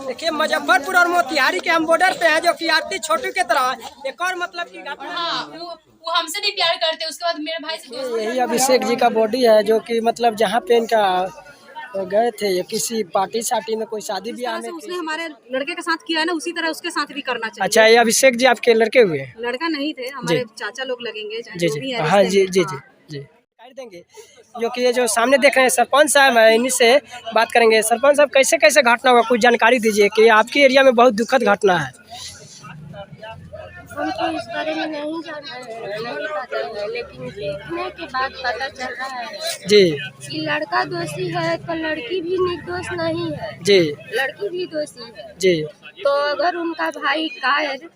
देखिए मुजफ्फरपुर और मोतिहारी के हम बॉर्डर पे हैं, जो कि आरती छोटू की तरह एक और मतलब की घटना। हाँ, वो हमसे नहीं प्यार करते, उसके बाद मेरे भाई से दोस्ती। यही अभिषेक जी का बॉडी है, जो कि मतलब जहाँ पे इनका गए थे किसी पार्टी शार्टी में, कोई शादी ब्याह में। उसने हमारे लड़के के साथ किया है ना, उसी तरह उसके साथ भी करना चाहिए। अच्छा, ये अभिषेक जी आपके लड़के हुए हैं? लड़का नहीं थे, हमारे चाचा लोग लगेंगे। जी जी, हाँ जी जी जी जी, कर देंगे। जो कि ये जो सामने देख रहे हैं सरपंच साहब है, इन्हीं से बात करेंगे। सरपंच साहब, कैसे कैसे घटना हुआ, कुछ जानकारी दीजिए कि आपके एरिया में बहुत दुखद घटना है। हमको इस बारे में नहीं जानना है, नहीं पता है, लेकिन देखने के बाद पता चल रहा है जी कि लड़का दोषी है तो लड़की भी निर्दोष नहीं है जी लड़की भी दोषी है। जी। तो अगर उनका भाई कायर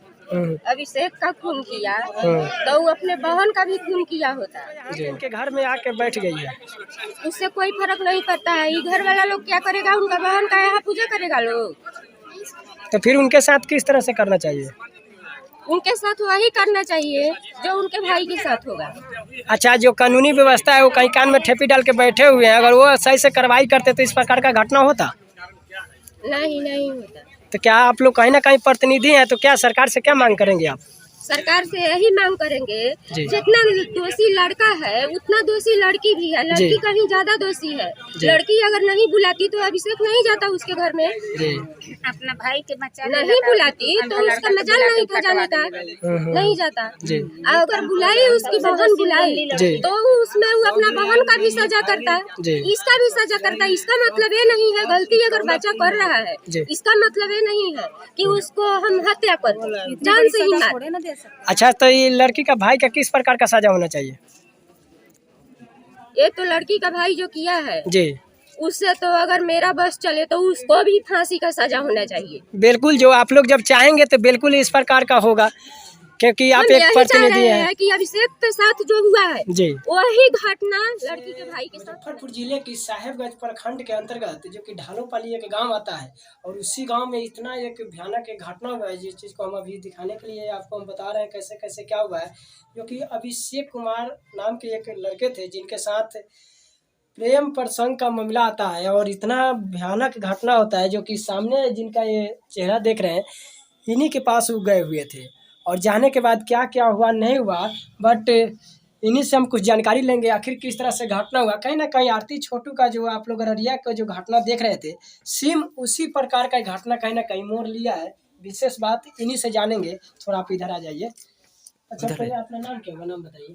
अभिषेक का खून किया तो वो अपने बहन का भी खून किया होता। जी, इनके घर में आके बैठ गई है, उससे कोई फर्क नहीं पड़ता है। घर वाला लोग क्या करेगा, उनका बहन का यहाँ पूजा करेगा लोग। तो फिर उनके साथ किस तरह से करना चाहिए? उनके साथ वही करना चाहिए जो उनके भाई के साथ होगा। अच्छा, जो कानूनी व्यवस्था है वो कहीं कान में ठेपी डाल के बैठे हुए हैं, अगर वो सही से कार्रवाई करते तो इस प्रकार का घटना होता? नहीं होता। तो क्या आप लोग कहीं ना कहीं प्रतिनिधि हैं, तो क्या सरकार से क्या मांग करेंगे आप? सरकार से यही मांग करेंगे, जितना दोषी लड़का है उतना दोषी लड़की भी है। लड़की कहीं ज्यादा दोषी है। लड़की अगर नहीं बुलाती तो अभिषेक नहीं जाता उसके घर में। अपना भाई के बच्चा नहीं बुलाती तो उसका मजाल नहीं था जाने का, नहीं जाता। अगर बुलाई, उसकी बहन बुलाई तो उसमें वो अपना बहन का भी सजा करता है, इसका भी सजा करता है। इसका मतलब ये नहीं है गलती अगर बच्चा कर रहा है, इसका मतलब ये नहीं है कि उसको हम हत्या कर जान से ही मार। अच्छा, तो ये लड़की का भाई का किस प्रकार का सजा होना चाहिए? ये तो लड़की का भाई जो किया है जी, उससे तो अगर मेरा बस चले तो उसको भी फांसी का सजा होना चाहिए। बिल्कुल, जो आप लोग जब चाहेंगे तो बिल्कुल इस प्रकार का होगा, क्योंकि आप एक प्रतिनिधि हैं। कि अभिषेक के साथ जो हुआ है जी, वही घटना लड़की के भाई के साथ। मुजफ्फरपुर जिले की साहेबगंज प्रखंड के अंतर्गत जो कि ढालोपाली एक गांव आता है, और उसी गांव में इतना एक भयानक एक घटना हुआ है, जिस चीज़ को हम अभी दिखाने के लिए आपको हम बता रहे हैं कैसे कैसे क्या हुआ है। जो कि अभिषेक कुमार नाम के एक लड़के थे, जिनके साथ प्रेम प्रसंग का मामला आता है, और इतना भयानक घटना होता है, जो कि सामने जिनका ये चेहरा देख रहे हैं, इन्हीं के पास वो गए हुए थे। और जाने के बाद क्या क्या हुआ नहीं हुआ, बट इन्हीं से हम कुछ जानकारी लेंगे आखिर किस तरह से घटना हुआ। कहीं ना कहीं आरती छोटू का जो आप लोग अररिया का जो घटना देख रहे थे, सेम उसी प्रकार का घटना कहीं ना कहीं मोड़ लिया है। विशेष बात इन्हीं से जानेंगे। थोड़ा आप इधर आ जाइए। अच्छा, पहले अपना नाम क्या होगा, नाम बताइए।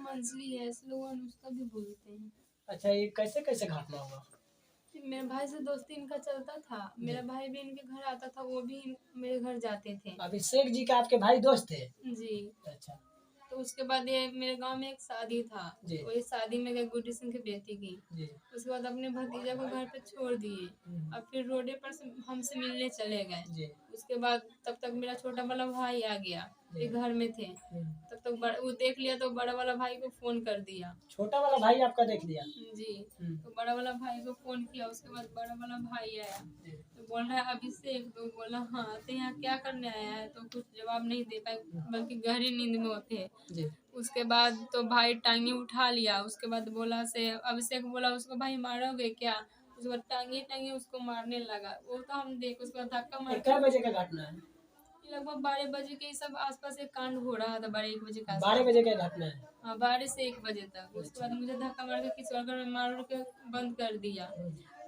मंजली है, लोग अनुष्का भी बोलते हैं। अच्छा, ये कैसे कैसे घटना हुआ? मेरे भाई से दोस्ती इनका चलता था, मेरा भाई भी इनके घर आता था, वो भी मेरे घर जाते थे। अभिषेक जी का आपके भाई दोस्त थे? जी। अच्छा। तो उसके बाद ये मेरे गांव में एक शादी था, वही शादी में गए गुड्डी सिंह की बेटी की। उसके बाद अपने भतीजा को घर पे छोड़ दिए, अब फिर रोडे पर से हमसे मिलने चले गए। उसके बाद तब तक मेरा छोटा वाला भाई आ गया, ये घर में थे। तब तक वो देख लिया तो बड़ा वाला भाई को फोन कर दिया। छोटा वाला भाई आपका देख लिया? जी। तो बड़ा वाला भाई को फोन किया, उसके बाद बड़ा वाला भाई आया तो बोल रहा है अभिषेक, तो बोला हाँ, तो यहाँ क्या करने आया है, तो कुछ जवाब नहीं दे पाए, बल्कि गहरी नींद में होते। उसके बाद तो भाई टांगी उठा लिया। उसके बाद बोला से अभिषेक बोला उसको, भाई मारोगे क्या? उसके बाद टांगी टांगी उसको मारने लगा। वो तो हम देख, उसके बाद धक्का मार। क्या बजे का घटना है? लगभग 12 बजे के सब आसपास एक कांड हो रहा था, 12-1 बजे का। 12 बजे का घटना है? हाँ, 12 से 1 बजे तक। उसके बाद मुझे धक्का मार के किसी और घर में मार के बंद कर दिया।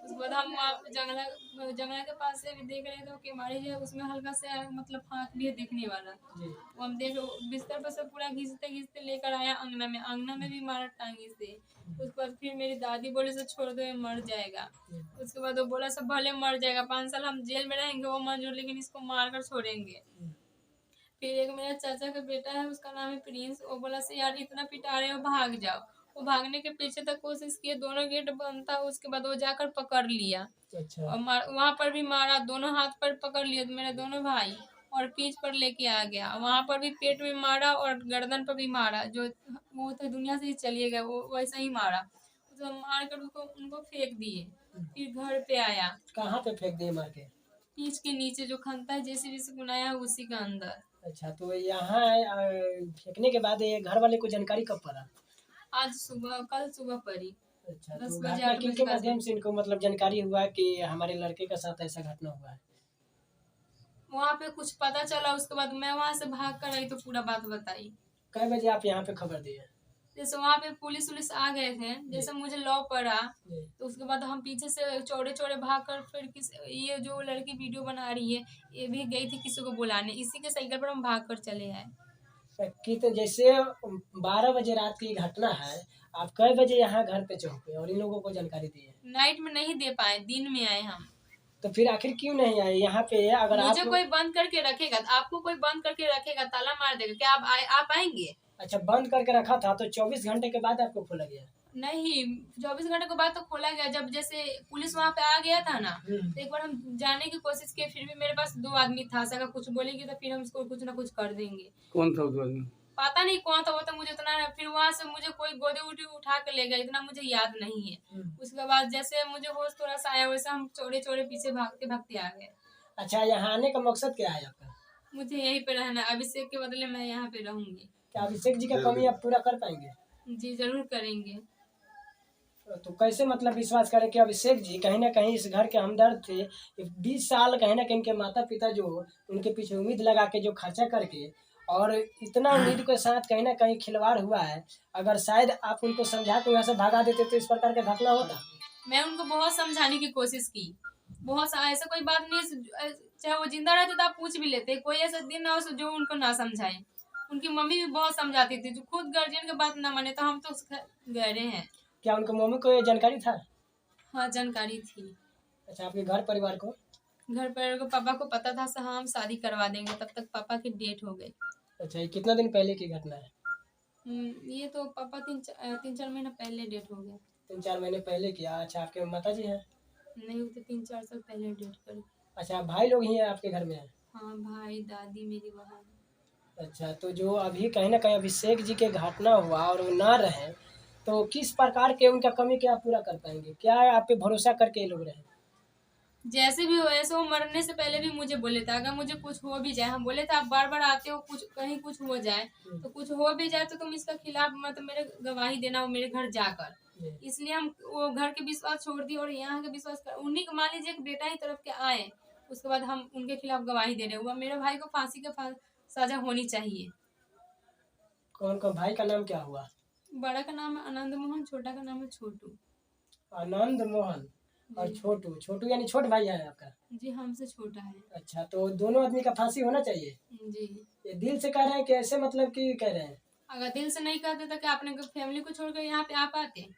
उसके बाद हम जंगला के पास से भी देख रहे थे कि हमारी जो उसमें हल्का से मतलब फाँक भी है देखने वाला। वो हम देख बिस्तर पर से पूरा घिसते घिसते लेकर आया अंगना में भी मारा टांगी से। उसके बाद फिर मेरी दादी बोले से छोड़ दो, ये मर जाएगा। उसके बाद वो बोला सब भले मर जाएगा, 5 साल हम जेल में रहेंगे वो मंजूर, लेकिन इसको मार कर छोड़ेंगे। फिर एक मेरा चाचा का बेटा है, उसका नाम है प्रिंस, वो बोला से यार इतना पिटा रहे हो, भाग जाओ। वो भागने के पीछे तक कोशिश किए, दोनों गेट बंद था। उसके बाद वो जाकर पकड़ लिया। अच्छा। और वहाँ पर भी मारा, दोनों हाथ पर पकड़ लिए मेरे दोनों भाई, और पीठ पर लेके आ गया। वहाँ पर भी पेट में मारा और गर्दन पर भी मारा, जो वो तो दुनिया से ही चलिए गए, वो वैसा ही मारा। तो मार कर उनको फेंक दिए। फिर घर पे आया। कहाँ पे फेंक दिए मार के? पीठ के नीचे जो खनता है जैसे जैसे बुनाया है उसी के अंदर। अच्छा, तो यहाँ फेंकने के बाद ये घर वाले को जानकारी कब पड़ा? आज सुबह, कल सुबह पड़ी। अच्छा, 10 तो बजे घटना 8 किन बजे के के माध्यम आसपास। से इनको मतलब जानकारी हुआ कि हमारे लड़के के साथ ऐसा घटना हुआ है? वहाँ पे कुछ पता चला, उसके बाद मैं वहाँ से भाग कर आई तो पूरा बात बताई। कै बजे आप यहाँ पे खबर दिए? जैसे वहाँ पे पुलिस उलिस आ गए थे, जैसे मुझे लॉ पड़ा जी। तो उसके बाद हम पीछे से चौड़े चौड़े भाग कर फिर ये जो लड़की वीडियो बना रही है ये भी गई थी किसी को बुलाने, इसी के साइकिल पर हम भाग कर चले आए। कि तो जैसे 12 बजे रात की घटना है, आप कै बजे यहाँ घर पे चौके और इन लोगों को जानकारी दी है? नाइट में नहीं दे पाए, दिन में आए हम। तो फिर आखिर क्यों नहीं आए यहाँ पे? अगर आप मुझे कोई बंद करके रखेगा, आपको कोई बंद करके रखेगा, ताला मार देगा, क्या आप आएंगे? अच्छा बंद करके रखा था तो 24 घंटे के बाद आपको खोला गया? नहीं, 24 घंटे के बाद तो खोला गया। जब जैसे पुलिस वहाँ पे आ गया था ना, तो एक बार हम जाने की कोशिश किए, फिर भी मेरे पास 2 आदमी था, अगर कुछ बोलेगी तो फिर हम इसको कुछ ना कुछ कर देंगे। कौन था वो आदमी? पता नहीं कौन था वो, तो मुझे उतना फिर वहाँ से मुझे कोई गोदी उठी उठा के ले गया, इतना मुझे याद नहीं है। उसके बाद जैसे मुझे होश थोड़ा सा आया वैसे हम चौड़े चौड़े पीछे भागते भागते आ गए। अच्छा, यहाँ आने का मकसद क्या है आपका? मुझे यहीं पे रहना है, अभिषेक के बदले मैं यहाँ पे रहूंगी। क्या अभिषेक जी का कमी आप पूरा कर पाएंगे? जी जरूर करेंगे। तो कैसे मतलब विश्वास करें कि अभिषेक जी कहीं ना कहीं इस घर के हमदर्द थे? 20 साल कहीं ना कहीं इनके माता पिता जो उनके पीछे उम्मीद लगा के जो खर्चा करके और इतना उम्मीद के साथ कहीं ना कहीं खिलवाड़ हुआ है, अगर शायद आप उनको समझा के यहाँ से भगा देते तो इस प्रकार का घटना होता? मैं उनको बहुत समझाने की कोशिश की, ऐसा कोई बात नहीं, चाहे वो जिंदा रहते तो आप पूछ भी लेते, कोई ऐसा दिन ना हो जो उनको ना समझाए। उनकी मम्मी भी बहुत समझाती थी, जो खुद गार्जियन की बात ना माने तो हम तो गहरे हैं। क्या उनके मम्मी को ये जानकारी था? हाँ जानकारी थी। अच्छा, आपके घर परिवार को? घर पर को पापा को पता था, हाँ हम शादी करवा देंगे, तब तक पापा की डेट हो गई। अच्छा, ये कितना दिन पहले की घटना है? ये तो पापा 3-4 महीना पहले डेट हो गया। 3-4 महीने पहले किया। अच्छा, आपके माता जी हैं? नहीं, वो तो 3-4 साल पहले डेट कर। अच्छा, भाई लोग ही हैं आपके घर में? हाँ, भाई दादी मेरी बहन। अच्छा, तो जो अभी कहीं ना कहीं अभिषेक जी के घटना हुआ और वो ना रहे तो किस प्रकार के उनका कमी क्या आप पूरा कर पाएंगे? क्या आप पे भरोसा करके ये लोग रहे? जैसे भी हो, ऐसे वो मरने से पहले भी मुझे बोले था अगर मुझे कुछ हो भी जाए, हम बोले थे आप बार बार आते हो, कुछ कहीं कुछ हो जाए तो कुछ हो भी जाए तो तुम इसका खिलाफ मतलब मेरे गवाही देना हो मेरे घर जाकर। इसलिए हम वो घर के विश्वास छोड़ दिए और यहाँ के विश्वास कर उन्हीं को, मान लीजिए बेटा ही तरफ के आए, उसके बाद हम उनके खिलाफ गवाही दे रहे हुआ। मेरे भाई को फांसी के सजा होनी चाहिए। कौन कौन भाई का नाम क्या हुआ? बड़ा का नाम है आनंद मोहन, छोटा का नाम है छोटू। आनंद मोहन और छोटू। छोटू यानी छोट भाई है आपका? जी हमसे छोटा है। अच्छा, तो दोनों आदमी का फांसी होना चाहिए? जी। ये दिल से कह रहे हैं कि ऐसे मतलब कि कह रहे हैं? अगर दिल से नहीं कहते तो क्या अपने फैमिली को छोड़कर यहाँ पे आ पाते?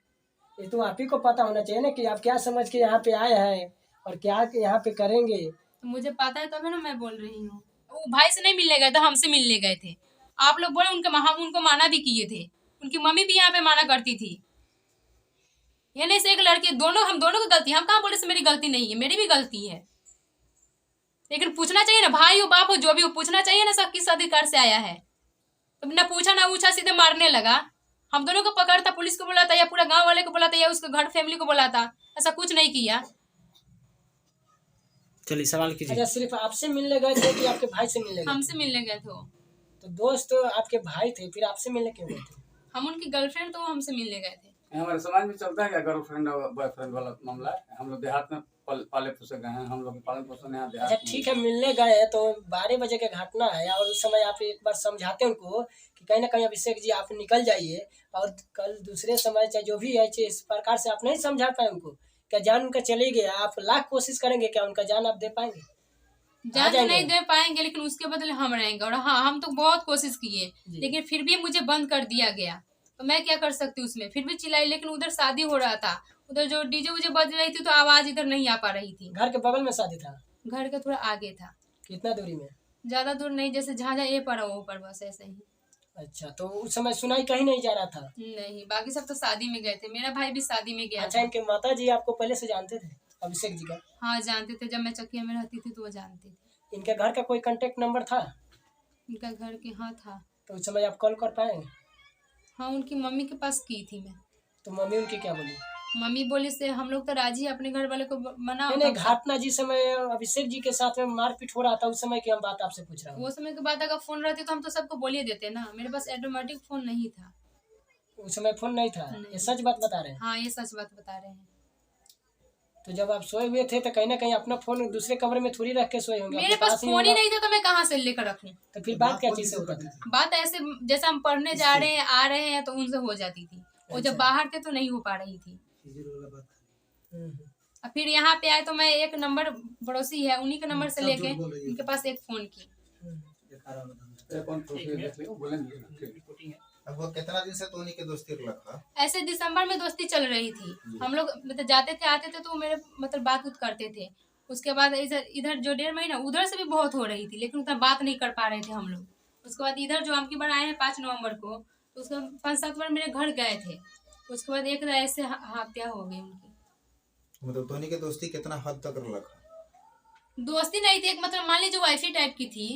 ये तो आप ही को पता होना चाहिए ना कि आप क्या समझ के यहाँ पे आए हैं और क्या यहाँ पे करेंगे। तो मुझे पता है तभी ना मैं बोल रही हूँ। वो भाई से नहीं मिलने गए थे, हमसे मिलने गए थे। आप लोग बोले हम उनको माना भी किए थे, उनकी मम्मी भी यहाँ पे माना करती थी। ये नहीं से एक लड़की, हम दोनों की गलती, हम कहाँ बोले से मेरी गलती नहीं है, मेरी भी गलती है। लेकिन पूछना चाहिए ना, भाई हो बाप हो जो भी हो, पूछना चाहिए ना सब किस अधिकार से आया है। तो ना पूछा ना पूछा सीधे मारने लगा। हम दोनों को पकड़ता, पुलिस को बुलाता या पूरा गांव वाले को बुलाता या उसके घर फैमिली को बुलाता, ऐसा कुछ नहीं किया। चलिए सवाल कीजिए। अच्छा, सिर्फ आपसे मिलने गए थे कि आपके भाई से मिलने गए थे? हमसे मिलने गए थे। तो दोस्त आपके भाई थे, फिर आपसे मिलने क्यों गए थे? हम उनकी गर्लफ्रेंड, तो हमसे मिलने गए थे। हमारे समाज में चलता है क्या गर्लफ्रेंड और बॉयफ्रेंड वाला मामला? हम लोग देहात में पाले पोसे गए हैं, हम लोग पालन पोषण यहाँ देहात अच्छा में। ठीक है, मिलने गए हैं तो 12 बजे का घटना है और उस समय आप एक बार समझाते उनको कि कहीं ना कहीं अभिषेक जी आप निकल जाइए और कल दूसरे समय चाहे जो भी है इस प्रकार से आप नहीं समझा पाए उनको? क्या जान उनका चली गया? आप लाख कोशिश करेंगे, क्या उनका जान आप दे पाएंगे? जान तो नहीं दे पाएंगे लेकिन उसके बदले हम रहेंगे। और हाँ, हम तो बहुत कोशिश किए लेकिन फिर भी मुझे बंद कर दिया गया, तो मैं क्या कर सकती हूँ उसमें। फिर भी चिल्लाई, लेकिन उधर शादी हो रहा था, उधर जो डीजे उजे बज रही थी तो आवाज इधर नहीं आ पा रही थी। घर के बगल में शादी था? घर के थोड़ा आगे था। कितना दूरी में? ज्यादा दूर नहीं, जैसे जहाँ ये पड़ा वो ऊपर, बस ऐसे ही। अच्छा, तो उस समय सुनाई कहीं नहीं जा रहा था? नहीं, बाकी सब तो शादी में गए थे, मेरा भाई भी शादी में गया अच्छा, था। इनके माता जी आपको पहले से जानते थे अभिषेक जी का? हाँ जानते थे, जब मैं चकिया में रहती थी तो वो जानते थे। इनके घर का कोई कांटेक्ट नंबर था? उनका घर के हाँ था। तो उस समय आप कॉल कर पाए? हाँ, उनकी मम्मी के पास की थी मैं। तो मम्मी उनकी क्या बोली? मम्मी बोली से हम लोग तो राजी है, अपने घर वाले को मना। नहीं, घटना जिस समय अभिषेक जी के साथ में मारपीट हो रहा था उस समय की हम बात आपसे पूछ रहा हूँ। वो समय के बाद अगर फोन रहती तो हम तो सबको बोलिए देते ना, मेरे पास ऑटोमेटिक फोन नहीं था। उस समय फोन नहीं था? नहीं। ये सच बात बता रहे हैं? हाँ ये सच बात बता रहे हैं। तो जब आप सोए हुए थे तो कहीं ना कहीं अपना फोन दूसरे कमरे में थोड़ी रख के सोए होंगे, मेरे अपने पास ही फोन ही होगा। नहीं था तो मैं कहाँ से लेकर रखूं। तो फिर बात क्या चीज से होता था? बात ऐसे जैसे हम पढ़ने जा रहे हैं आ रहे हैं तो उनसे हो जाती थी, और जब अच्छा। बाहर थे तो नहीं हो पा रही थी। हम्म। और फिर यहाँ पे आए तो मैं एक नंबर पड़ोसी है उन्हीं के नंबर से लेके उनके पास एक फोन की। अब वो कितना दिन से टोनी के दोस्ती रखा? ऐसे दिसंबर में दोस्ती चल रही थी, हम लोग मतलब जाते थे आते थे तो मेरे मतलब बात उत करते थे। उसके बाद इधर इधर जो 1.5 महीना उधर से भी बहुत हो रही थी, लेकिन उतना बात नहीं कर पा रहे थे हम लोग। उसके बाद इधर जो अमकी बार आए हैं 5 नवंबर को, तो उसके 5-7 बार मेरे घर गए थे। उसके बाद एक ऐसे हत्या हो गई उनकी। मतलब टोनी के दोस्ती कितना हद तक रखा? दोस्ती नहीं थी, एक मतलब मान लीजिए वाइफी टाइप की थी।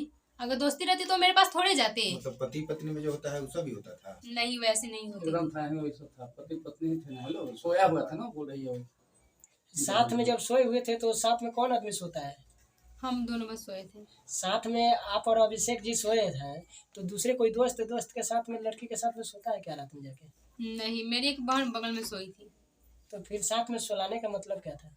अगर दोस्ती रहती तो मेरे पास थोड़े जाते। मतलब पति पत्नी में जो होता है वो भी होता था? नहीं वैसे नहीं होती। एकदम था ही वैसा था, पति पत्नी ही थे ना। हेलो सोया हुआ था ना, बोल रही है। साथ में जब सोए हुए थे तो साथ में कौन आदमी सोता है? हम दोनों बस सोए थे। साथ में आप और अभिषेक जी सोए थे, तो दूसरे कोई दोस्त के साथ में, लड़की के साथ में सोता है क्या रात में जाके? नहीं, मेरी एक बहन बगल में सोई थी। तो फिर साथ में सुलाने का मतलब क्या था?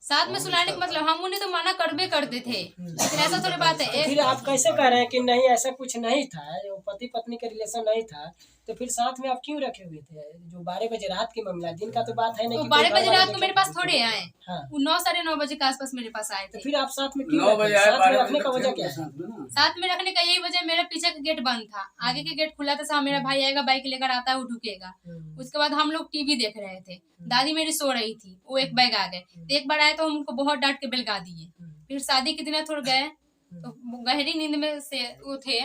साथ में सुलाने का मतलब हम उन्हें तो मना करबे करते थे, लेकिन ऐसा थोड़ी बात है। फिर आप कैसे कह रहे हैं कि नहीं ऐसा कुछ नहीं था, वो पति पत्नी के रिलेशन नहीं था, तो फिर साथ में आप क्यों रखे हुए थे? जो 12 बजे रात की मामला, दिन का तो बात है नहीं तो कि 12 कोई घर बजे वाले रात को देखे। मेरे पास थोड़े आए। हाँ। वो 9-9:30 बजे के आसपास मेरे पास आए तो थे। फिर आप साथ में क्यों 9 बजे आए, साथ में 12 रखने का वजह क्या है? साथ में रखने का यही वजह, मेरे पीछे का गेट बंद था, आगे के गेट खुला था। साहब मेरा भाई आएगा, बाइक लेकर आता है, वो ढुकेगा। उसके बाद हम लोग टीवी देख रहे थे, दादी मेरी सो रही थी, वो एक बैग आ गए। तो एक बार आए तो हमको बहुत डांट के बेलगा दिए। फिर शादी के दिन थोड़ा गए तो गहरी नींद में से वो थे,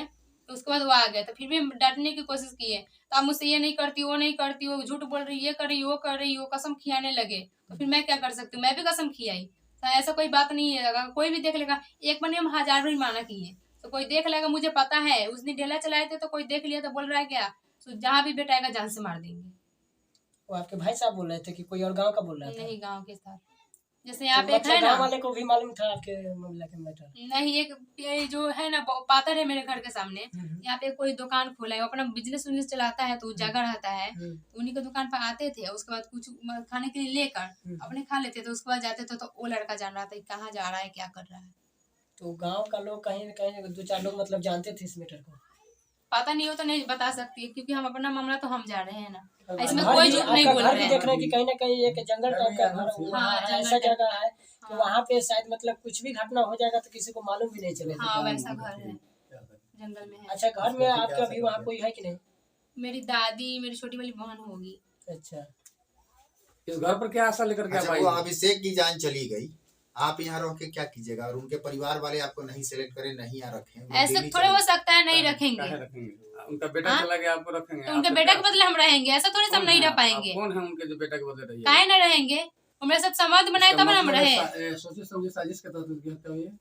तो उसके बाद वो आ गए। तो फिर भी डांटने की कोशिश किए, तो आप मुझसे ये नहीं करती, वो नहीं करती, वो झूठ बोल रही, ये कर रही, वो कर रही, वो कसम खियाने लगे। तो फिर मैं क्या कर सकती हूँ, मैं भी कसम खियाई। तो ऐसा कोई बात नहीं है, अगर कोई भी देख लेगा, एक बार नहीं हम 1000 भी माना किए, तो कोई देख लेगा, मुझे पता है। उस दिन डेला चलाए थे तो कोई देख लिया तो बोल रहा है क्या, तो जहाँ भी बेटा आएगा जान से मार देंगे। वो आपके भाई साहब बोल रहे थे कि कोई और गांव का बोल रहा था? नहीं, गाँव के साथ। जैसे यहाँ तो पे एक है मतलब ना, गांव वाले को भी मालूम था आपके मामला के मैटर? नहीं, एक ये जो है ना पातर है मेरे घर के सामने, यहाँ पे कोई दुकान खोला है, वो अपना बिजनेस उजनेस चलाता है, तो जगह रहता है। तो उन्हीं के दुकान पर आते थे, उसके बाद कुछ खाने के लिए लेकर अपने खा लेते थे। उसके बाद जाते थे तो वो लड़का जान रहा था कि कहाँ जा रहा है, क्या कर रहा है। तो गांव का लोग कहीं न कहीं 2-4 लोग मतलब जानते थे इस मैटर को? पता नहीं हो तो नहीं बता सकती, क्योंकि हम अपना मामला तो हम जा रहे हैं ना, इसमें घर कोई भी- झूठ नहीं आपका बोल घर रहे भी हैं। देख रहे हैं कि कहीं ना कहीं एक जंगल टाइप का घर वहाँ हाँ, है, जंगल ऐसा टाइप। जगह है कि वहाँ पे शायद मतलब कुछ भी घटना हो जाएगा तो किसी को मालूम भी नहीं चलेगा। हाँ वैसा घर है, जंगल में है। अच्छा, घर में आपके अभी वहाँ कोई है कि नहीं? मेरी दादी, मेरी छोटी वाली बहन होगी। अच्छा, इस घर पर क्या आशा लेकर के अच्छा, आप वो आई? अभिषेक की जान चली गई, आप यहाँ रह के क्या कीजिएगा? और उनके परिवार वाले आपको नहीं सेलेक्ट करे, नहीं यहाँ रखे, वो ऐसा दिल्ली थोड़े चले हो सकता है, नहीं रखेंगे। काहे रखेंगे? उनका बेटा हाँ? चला गया, आपको रखेंगे? तो उनके आपसे बेटा क्या- के बदले हम रहेंगे, ऐसा थोड़े से हम कौन नहीं है? रह पाएंगे। आप कौन है उनके जो बेटा के बदले रहिए? काहे न रहेंगे, हमारे साथ संवाद बनाए इसका तब ना हम मतलब रहे। है सोचे समझे साजिश के तहत उनकी हत्या हुई है।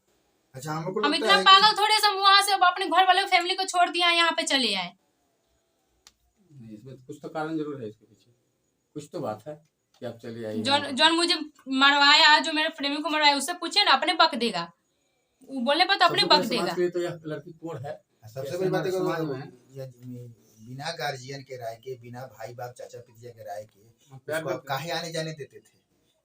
अच्छा, हमको हम लगता इतना है पागल थोड़े से हम वहाँ से अपने घर वाले फैमिली को छोड़ दिया, यहाँ पे चले आए। नहीं, इसमें कुछ तो कारण जरूर है इसके पीछे, कुछ तो बात है कि आप चले आइए। जॉन मुझे मरवाया, जो मेरे प्रेमी को मरवाया, उससे पूछे ना, अपने पक देगा। वो बोलने पर तो अपने सबसे पक बड़े समाज देगा। के लिए तो यह लड़की कोढ़ है। सबसे बड़ी बात है कि समाज में बिना गार्जियन के राय के, बिना भाई बाप चाचा पितिया के राय के प्यार उसको आप करते काहे आने जाने देते थे?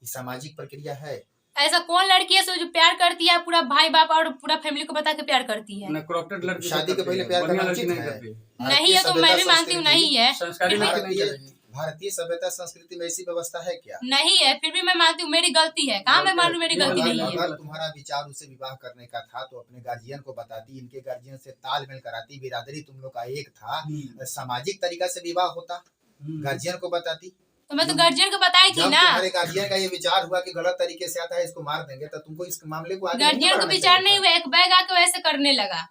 ये सामाजिक प्रक्रिया है। ऐसा कौन लड़की है जो प्यार करती है, पूरा भाई बाप और पूरा फैमिली को बता के प्यार करती है? ना करप्टेड लड़की शादी के पहले प्यार बढ़िया करना लड़की उचित नहीं है। करती। नहीं है तो मैं भी मानती हूँ नहीं है। संस्कारी लड़की नहीं करेगी। भारतीय सभ्यता संस्कृति में ऐसी व्यवस्था है क्या? नहीं है, फिर भी मैं मानती हूँ मेरी गलती है। कहाँ मैं मानूं मेरी गलती नहीं है? अगर तुम्हारा विचार उसे विवाह करने का था तो अपने गार्जियन को बताती, इनके गार्जियन से तालमेल कराती, बिरादरी तुम लोग का एक था, सामाजिक तरीका से विवाह होता, गार्जियन को बताती। तो मैं तो गार्जियन को बताई थी जब ना। तुम्हारे गार्जियन का ये विचार हुआ कि गलत तरीके से आता है, इसको मार देंगे, तो तुमको इस मामले को आगे नहीं गार्जियन को बढ़ाना विचार चाहिए नहीं हुआ, एक बैग आके वैसे करने लगा।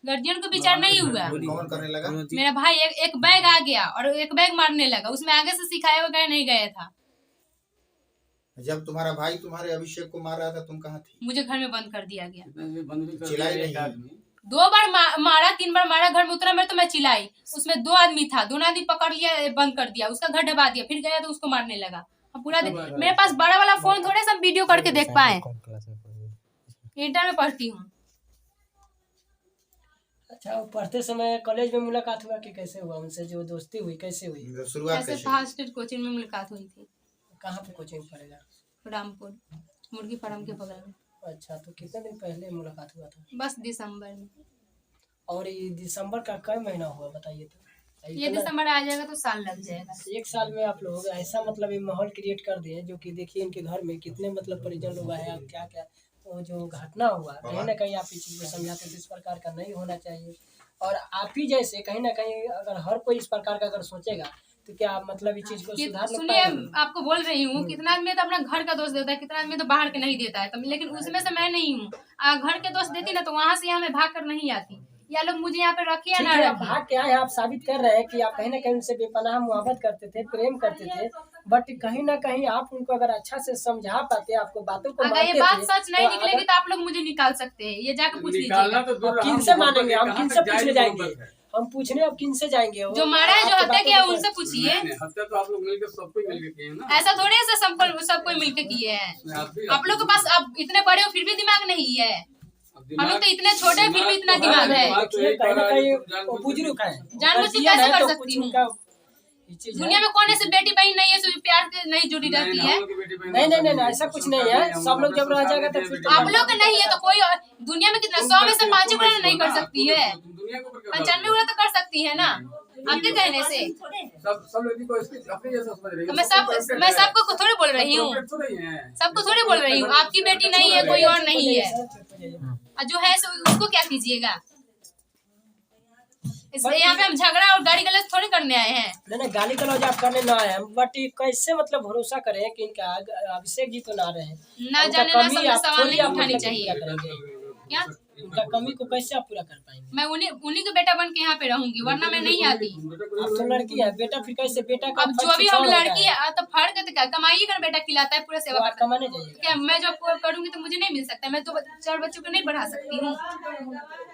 गार्जियन को विचार नहीं हुआ। था। कौन करने लगा? मेरा भाई एक बैग आ गया और एक बैग मारने लगा, उसमें आगे से सिखाया वगैरह नहीं गया था। जब तुम्हारा भाई तुम्हारे अभिषेक को मार रहा था, तुम कहाँ थी? मुझे घर में बंद कर दिया गया। बंद भी कर चिल्लाई दिया एक नहीं। आदमी। 2 बार मारा, 3 बार मारा, घर में उतना मेरे तो मैं चिल्लाई। उसमें 2 आदमी था, दोनों आदमी पकड़ लिया, बंद कर दिया, उसका घर ढबा दिया, फिर गया तो उसको मारने लगा। अब पूरा दिन मेरे पास बड़ा वाला फोन थोड़े सब वीडियो करके देख पाए। इंटर में पढ़ती हूँ। अच्छा, वो पढ़ते समय कॉलेज में मुलाकात हुआ कि कैसे हुआ उनसे, जो दोस्ती हुई कैसे हुई? शुरुआत ऐसे कैसे फास्ट कोचिंग में मुलाकात हुई थी, कहाँ पे कोचिंग पढ़ेगा? रामपुर मुर्गी फार्म के बगल में। अच्छा, तो कितने दिन पहले मुलाकात हुआ था? बस दिसंबर में। और ये दिसंबर का कई महीना हुआ बताइए तो? ये दिसंबर आ जाएगा तो साल लग जाएगा। एक साल में आप लोग ऐसा मतलब ये माहौल क्रिएट कर दिए, जो कि देखिए इनके घर में कितने मतलब परिजन लोग आए, अब क्या क्या वो जो घटना हुआ कहीं ना कहीं आप इस चीज़ को समझाते थे इस प्रकार का नहीं होना चाहिए। और आप ही जैसे कहीं ना कहीं अगर हर कोई इस प्रकार का अगर सोचेगा तो क्या मतलब इस चीज़ को सुधार नहीं सुनिए, पाएगा? आपको बोल रही हूँ, कितना आदमी तो अपना घर का दोस्त देता है, कितना आदमी तो बाहर के नहीं देता है, तो लेकिन उसमें से मैं नहीं हूँ। घर के दोस्त देती ना तो वहाँ से यहाँ मैं भाग कर नहीं आती। या लोग मुझे यहाँ पे रखिए या ठीक ना है, रखिए। भाग के आए आप साबित कर रहे हैं कि आप कहीं ना कहीं उनसे बेपनाह मोहब्बत करते थे, प्रेम करते थे, बट कहीं ना कहीं आप उनको अगर अच्छा से समझा पाते, आपको बातों को अगर ये मानते बात थे, सच नहीं तो निकलेगी अगर- तो आप लोग मुझे निकाल सकते हैं, ये जाकर पूछ निकालना लीजिएगा। तो दूर अब रहा, किनसे मोहब्बत मानेंगे, हम कहाँ किनसे तक पूछने जाएगी जाएंगे? मोहब्बत है। हम पूछने अब किनसे जाएंगे? वो जो मारा है, जो आपके हत्या बातों किया है, को- उनसे पूछिए। नहीं, हत्या तो आप लोग मिलकर सब कोई मिलकर किए हैं ना। ऐसा थोड़ी है सब कोई मिलके किए हैं। आप लोग के पास अब इतने बड़े हो फिर भी दिमाग नहीं है। हम लोग तो इतने छोटे हैं, फिर भी इतना दिमाग है। देखिए, कहीं ना कहीं वो बुजुर्ग है, जानबूझ के गार्जियन कैसे है, कर तो सकती कुछ हूँ? उनका ये चीज़ है। दुनिया में कौन ऐसी बेटी बहन नहीं है जो प्यार से नहीं जुड़ी रहती है? नहीं, ऐसा कुछ नहीं है। सब लोग जब रह जाएगा तो फिर तो आप लोग का नहीं है तो कोई और दुनिया में कितना 100 में से 5 गुना नहीं कर सकती है, 95 गुना तो कर सकती है ना, आपके कहने से। सब लोग को अपने जैसा समझ रही है। तो मैं सबको थोड़ी बोल रही हूँ, सबको थोड़ी बोल रही हूँ। आपकी बेटी नहीं है, कोई और नहीं है, और जो है उसको क्या कीजिएगा? इसलिए यहाँ पे हम झगड़ा और गाली गलौज थोड़ी करने आए हैं। नहीं, गाली गलौज आप करने ना आए हैं, बट ये कैसे मतलब भरोसा करें कि इनका अभिषेक जी तो ना रहे, ना उनका जाने ना कमी समझे, आप सवाल थोड़ी नहीं आप उठानी मतलब चाहिए। पूरा करेंगे? क्या उनका कमी को कैसे आप पूरा कर पाएंगे? मैं उन्हीं के बेटा बन के यहाँ पे रहूंगी, वरना मैं नहीं आती। आप तो लड़की है, बेटा फिर कैसे? बेटा का अब जो फर्ज भी कुछ हम और होता लड़की है तो फर्क है, तो क्या कमाइए कर बेटा खिलाता है, पूरा तो सेवा आप करता है। कमाने जाइए, क्या मैं जब करूंगी तो मुझे नहीं मिल सकता? मैं तो 4 बच्चों को नहीं बढ़ा सकती हूँ,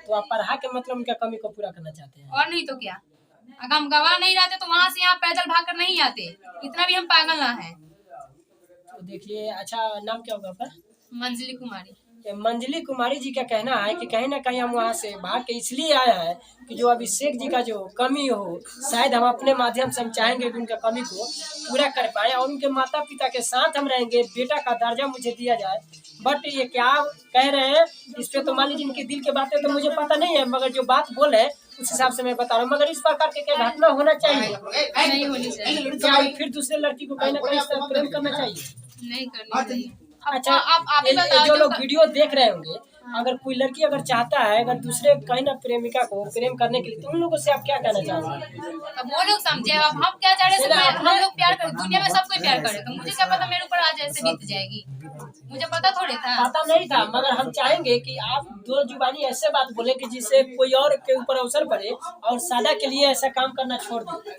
तो आप पढ़ा के मतलब उनका कमी को पूरा करना चाहते हैं? और नहीं तो क्या? अगर हम गवाह नहीं रहते तो वहाँ से यहाँ पैदल भाग कर नहीं आते, इतना भी हम पागल ना है। तो देखिए, अच्छा नाम क्या होगा आपका? मंजली कुमारी। ये मंजली कुमारी जी का कहना है कि कहीं ना कहीं हम वहाँ से भाग के इसलिए आए हैं कि जो अभिषेक जी का जो कमी हो, शायद हम अपने माध्यम से हम चाहेंगे कि उनका कमी को पूरा कर पाए और उनके माता पिता के साथ हम रहेंगे, बेटा का दर्जा मुझे दिया जाए। बट ये क्या कह रहे हैं इस पे तो मान लीजिए इनके दिल की बातें तो मुझे पता नहीं है, मगर जो बात बोले उस हिसाब से मैं बता रहा हूँ। मगर इस प्रकार के क्या घटना होना चाहिए? नहीं होनी चाहिए, क्या फिर दूसरे लड़की को कहीं ना कहीं से प्रेम करना चाहिए? नहीं करनी चाहिए। अच्छा, आप ही ये बताओ जो जो लोग वीडियो देख रहे होंगे, अगर कोई लड़की अगर चाहता है अगर दूसरे कहीं ना प्रेमिका को प्रेम करने के लिए, तो उन लोगों से आप क्या कहना चाहोगे? अब वो लोग समझे, अब हम क्या चाह रहे हैं? हम लोग प्यार कर, दुनिया में सब कोई प्यार करे, तो मुझे क्या पता मेरे ऊपर आज ऐसे बीत जाएगी? मुझे पता थोड़ी था। पता नहीं था, मगर हम चाहेंगे कि आप दो जुबानी ऐसे बात बोले कि जिससे कोई और के ऊपर अवसर पड़े और सादा के लिए ऐसा काम करना छोड़ दे।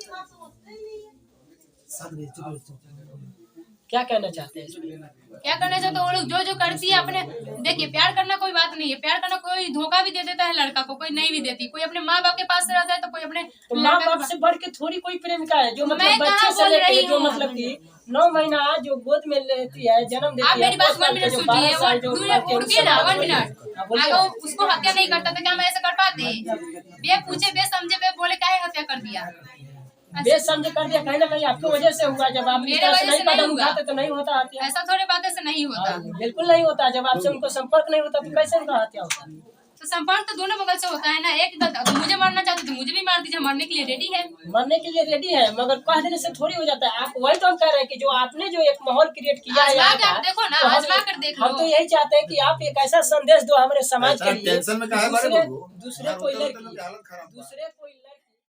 क्या कहना चाहते हैं इसमें? क्या करना चाहते वो लोग जो करती है अपने। देखिए, प्यार करना कोई बात नहीं है, प्यार करना कोई धोखा भी दे देता है लड़का को, कोई नहीं भी देती, कोई अपने माँ बाप के पास रहता है तो कोई अपने तो माँ बाप से बढ़ के थोड़ी कोई प्रेमिका है जो मतलब बच्चे से लेके जो मतलब कि 9 महीना जो गोद में लेती है, जन्म देती है। आप मेरी बात 1 मिनट सुनिए, रुकिए ना 1 मिनट। अगर उसको हत्या नहीं करता तो क्या मैं ऐसा कर पाते? बे पूछे, बे समझे, बे बोले काहे हत्या कर दिया? बेस समझ कर दिया, कहीं ना कहीं आपकी वजह से हुआ। जब आप मेरे वजह से नहीं नहीं कदम हुआ। उठाते तो नहीं होता हत्या। ऐसा थोड़ी बातें से नहीं होता। बिल्कुल नहीं होता। जब आपसे उनको संपर्क नहीं होता तो कैसे उनका हत्या होता? तो संपर्क तो दोनों बगल से होता है ना। एक तो मुझे मारना चाहते तो मुझे भी मार दीजिए, मरने के लिए रेडी है। मरने के लिए रेडी है, मगर कह देने से थोड़ी हो जाता है। आप वही तो हम कह रहे हैं कि जो आपने जो एक माहौल क्रिएट किया है, आजमा के आप देखो ना, तो आजमा कर देख लो। हम तो यही चाहते हैं कि आप एक ऐसा संदेश दो हमारे समाज के लिए, टेंशन में काहे बारे में दूसरे कोई लड़की, दूसरे